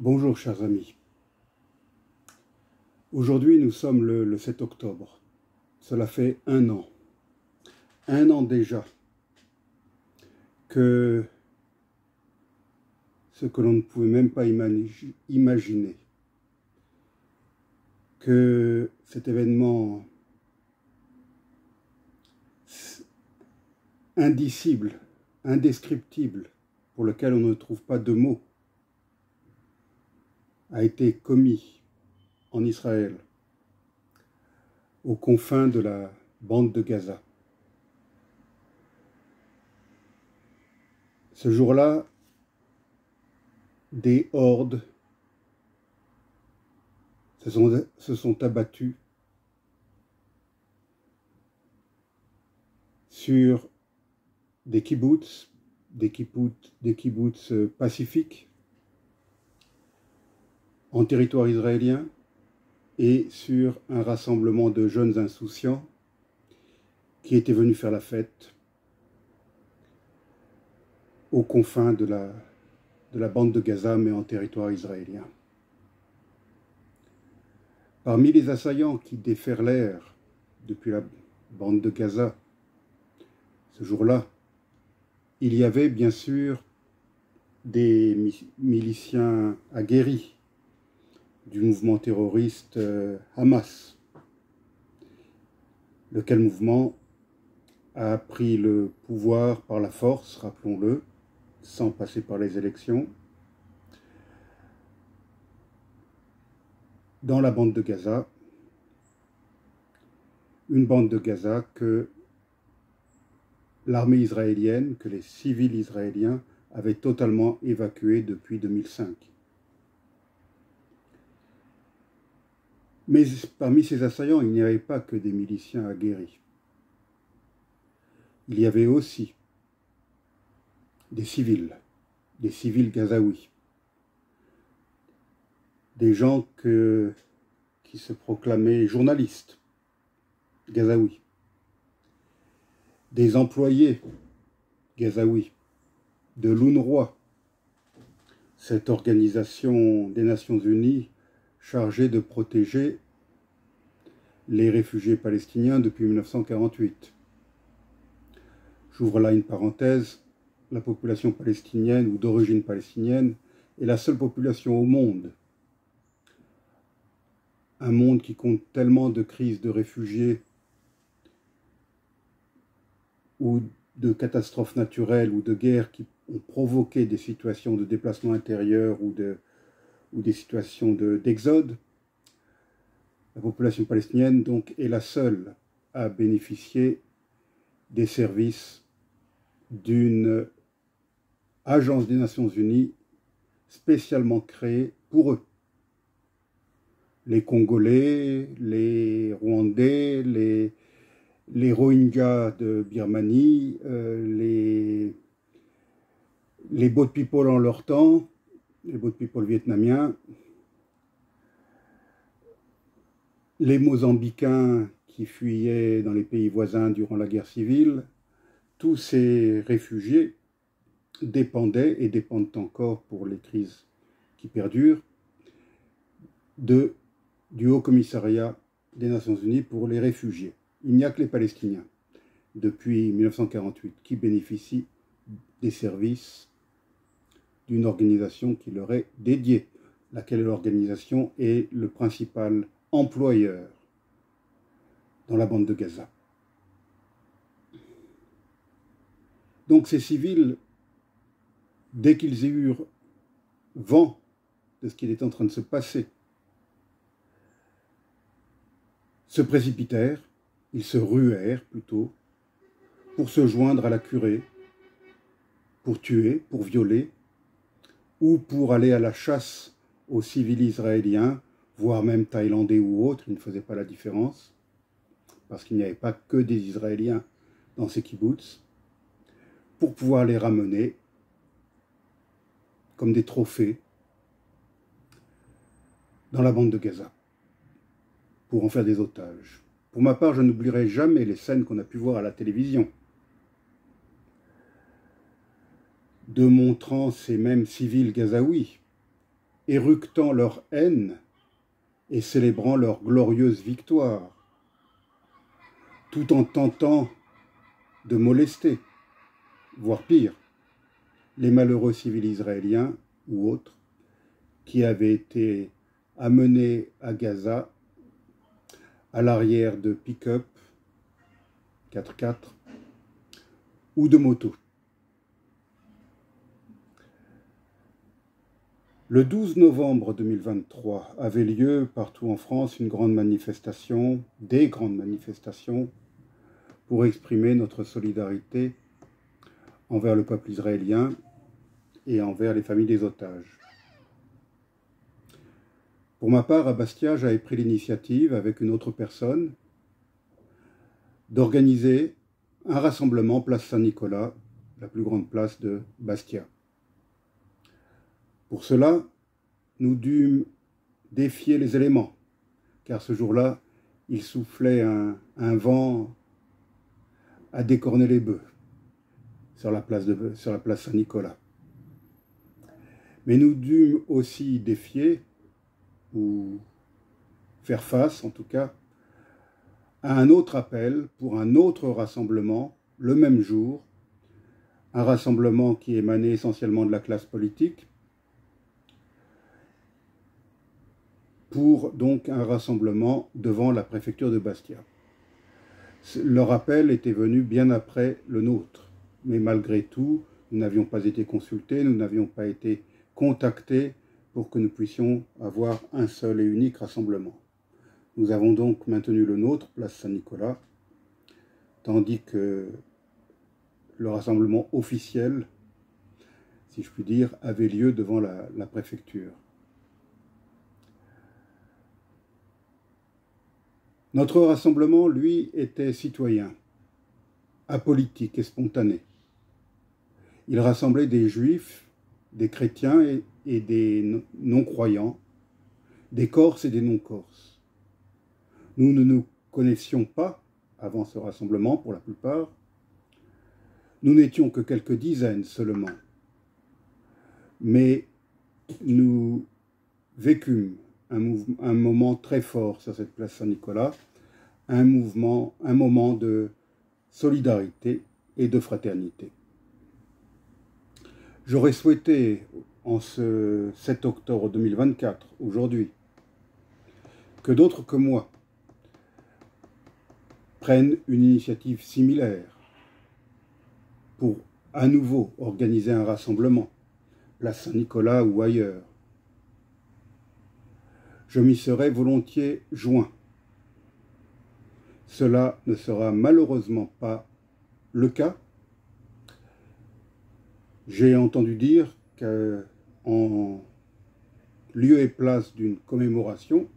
Bonjour chers amis. Aujourd'hui nous sommes le 7 octobre. Cela fait un an déjà que ce que l'on ne pouvait même pas imaginer, que cet événement indicible, indescriptible, pour lequel on ne trouve pas de mots, a été commis en Israël, aux confins de la bande de Gaza. Ce jour-là, des hordes se sont abattus sur des kibbutz pacifiques en territoire israélien et sur un rassemblement de jeunes insouciants qui étaient venus faire la fête aux confins de la bande de Gaza, mais en territoire israélien. Parmi les assaillants qui déferlèrent depuis la bande de Gaza, ce jour-là, il y avait bien sûr des miliciens aguerris du mouvement terroriste Hamas, lequel mouvement a pris le pouvoir par la force, rappelons-le, sans passer par les élections, dans la bande de Gaza, une bande de Gaza que l'armée israélienne, que les civils israéliens avaient totalement évacuée depuis 2005. Mais parmi ces assaillants, il n'y avait pas que des miliciens aguerris. Il y avait aussi des civils gazaouis, des gens qui se proclamaient journalistes gazaouis, des employés gazaouis de l'UNRWA, cette organisation des Nations Unies chargée de protéger les réfugiés palestiniens depuis 1948. J'ouvre là une parenthèse, la population palestinienne ou d'origine palestinienne est la seule population au monde. Un monde qui compte tellement de crises de réfugiés ou de catastrophes naturelles ou de guerres qui ont provoqué des situations de déplacement intérieur ou des situations d'exode. La population palestinienne donc est la seule à bénéficier des services d'une agence des Nations Unies spécialement créée pour eux. Les Congolais, les Rwandais, les Rohingyas de Birmanie, les boat people en leur temps, les boat people vietnamiens, les Mozambicains qui fuyaient dans les pays voisins durant la guerre civile, tous ces réfugiés dépendaient et dépendent encore pour les crises qui perdurent du Haut Commissariat des Nations Unies pour les réfugiés. Il n'y a que les Palestiniens, depuis 1948, qui bénéficient des services d'une organisation qui leur est dédiée, laquelle l'organisation est le principal employeur dans la bande de Gaza. Donc ces civils, dès qu'ils eurent vent de ce qu'il était en train de se passer, se précipitèrent, ils se ruèrent plutôt, pour se joindre à la curée, pour tuer, pour violer, ou pour aller à la chasse aux civils israéliens, voire même thaïlandais ou autres, ils ne faisaient pas la différence, parce qu'il n'y avait pas que des Israéliens dans ces kibbutz, pour pouvoir les ramener comme des trophées dans la bande de Gaza, pour en faire des otages. Pour ma part, je n'oublierai jamais les scènes qu'on a pu voir à la télévision, de montrant ces mêmes civils gazaouis éructant leur haine et célébrant leur glorieuse victoire, tout en tentant de molester, voire pire, les malheureux civils israéliens ou autres qui avaient été amenés à Gaza à l'arrière de pick-up 4x4 ou de motos. Le 12 novembre 2023 avait lieu partout en France une grande manifestation, des grandes manifestations, pour exprimer notre solidarité envers le peuple israélien et envers les familles des otages. Pour ma part, à Bastia, j'avais pris l'initiative, avec une autre personne, d'organiser un rassemblement place Saint-Nicolas, la plus grande place de Bastia. Pour cela, nous dûmes défier les éléments, car ce jour-là, il soufflait un vent à décorner les bœufs sur la place Saint-Nicolas. Mais nous dûmes aussi défier, ou faire face en tout cas, à un autre appel pour un autre rassemblement le même jour, un rassemblement qui émanait essentiellement de la classe politique, pour donc un rassemblement devant la préfecture de Bastia. Leur appel était venu bien après le nôtre, mais malgré tout, nous n'avions pas été consultés, nous n'avions pas été contactés pour que nous puissions avoir un seul et unique rassemblement. Nous avons donc maintenu le nôtre, place Saint-Nicolas, tandis que le rassemblement officiel, si je puis dire, avait lieu devant la préfecture. Notre rassemblement, lui, était citoyen, apolitique et spontané. Il rassemblait des juifs, des chrétiens et des non-croyants, des Corses et des non-Corses. Nous ne nous connaissions pas avant ce rassemblement, pour la plupart. Nous n'étions que quelques dizaines seulement. Mais nous vécûmes un moment très fort sur cette place Saint-Nicolas, un moment de solidarité et de fraternité. J'aurais souhaité, en ce 7 octobre 2024, aujourd'hui, que d'autres que moi prennent une initiative similaire pour à nouveau organiser un rassemblement, place Saint-Nicolas ou ailleurs. Je m'y serais volontiers joint. Cela ne sera malheureusement pas le cas. J'ai entendu dire qu'en lieu et place d'une commémoration,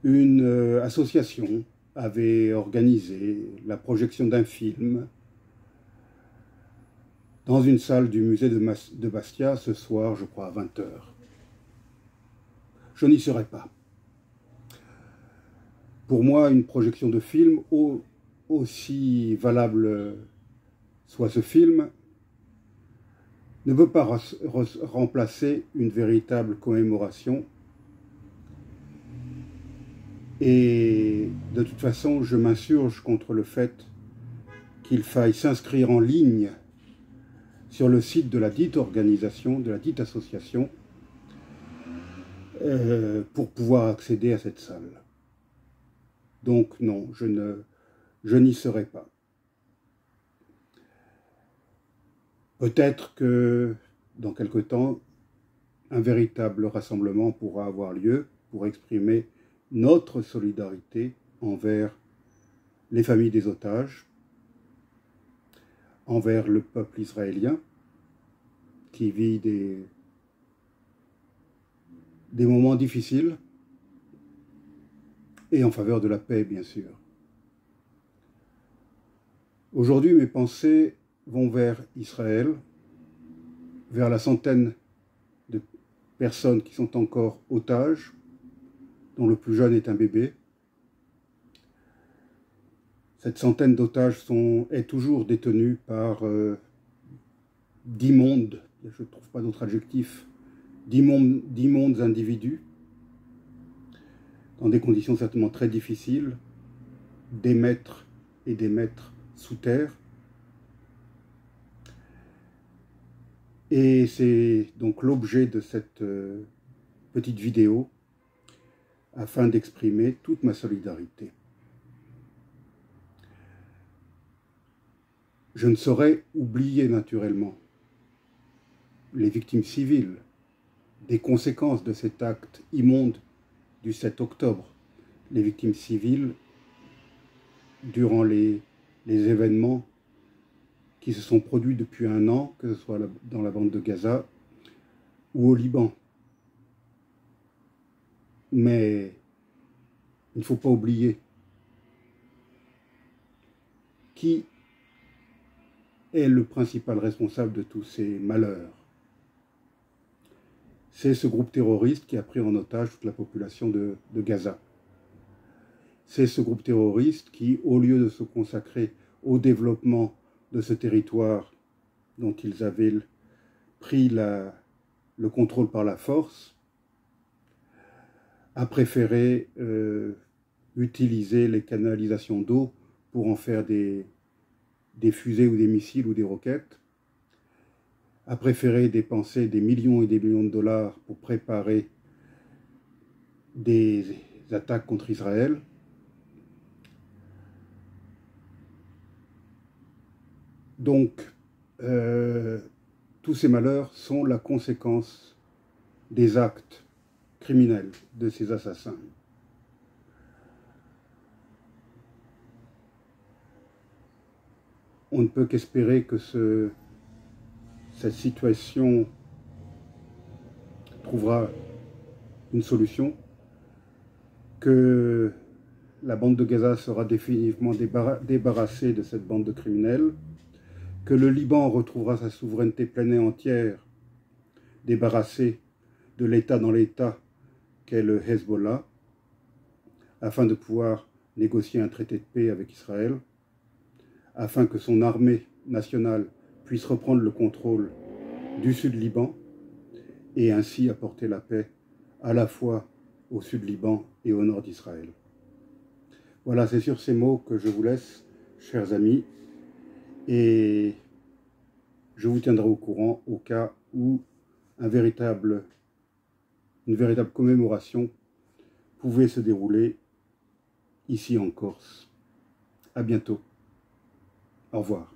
une association avait organisé la projection d'un film dans une salle du musée de Bastia ce soir, je crois, à 20h. Je n'y serai pas. Pour moi, une projection de film, aussi valable soit ce film, ne peut pas remplacer une véritable commémoration. Et de toute façon, je m'insurge contre le fait qu'il faille s'inscrire en ligne sur le site de la dite organisation, de la dite association, pour pouvoir accéder à cette salle. Donc non, je n'y serai pas. Peut-être que dans quelque temps, un véritable rassemblement pourra avoir lieu pour exprimer notre solidarité envers les familles des otages, envers le peuple israélien qui vit des moments difficiles et en faveur de la paix, bien sûr. Aujourd'hui, mes pensées vont vers Israël, vers la centaine de personnes qui sont encore otages, dont le plus jeune est un bébé. Cette centaine d'otages est toujours détenue par d'immondes, je ne trouve pas d'autre adjectif, d'immondes individus, dans des conditions certainement très difficiles, des maîtres et des maîtres sous terre. Et c'est donc l'objet de cette petite vidéo, afin d'exprimer toute ma solidarité. Je ne saurais oublier naturellement les victimes civiles des conséquences de cet acte immonde du 7 octobre, les victimes civiles durant les événements qui se sont produits depuis un an, que ce soit dans la bande de Gaza ou au Liban. Mais il ne faut pas oublier qui est le principal responsable de tous ces malheurs. C'est ce groupe terroriste qui a pris en otage toute la population de Gaza. C'est ce groupe terroriste qui, au lieu de se consacrer au développement de ce territoire dont ils avaient pris le contrôle par la force, a préféré utiliser les canalisations d'eau pour en faire des fusées ou des missiles ou des roquettes, a préféré dépenser des millions et des millions de dollars pour préparer des attaques contre Israël. Donc, tous ces malheurs sont la conséquence des actes criminels de ces assassins. On ne peut qu'espérer que cette situation trouvera une solution, que la bande de Gaza sera définitivement débarrassée de cette bande de criminels, que le Liban retrouvera sa souveraineté pleine et entière, débarrassée de l'État dans l'État qu'est le Hezbollah, afin de pouvoir négocier un traité de paix avec Israël, afin que son armée nationale puisse reprendre le contrôle du sud Liban et ainsi apporter la paix à la fois au sud Liban et au nord d'Israël. Voilà, c'est sur ces mots que je vous laisse, chers amis, et je vous tiendrai au courant au cas où une véritable commémoration pouvait se dérouler ici en Corse. À bientôt. Au revoir.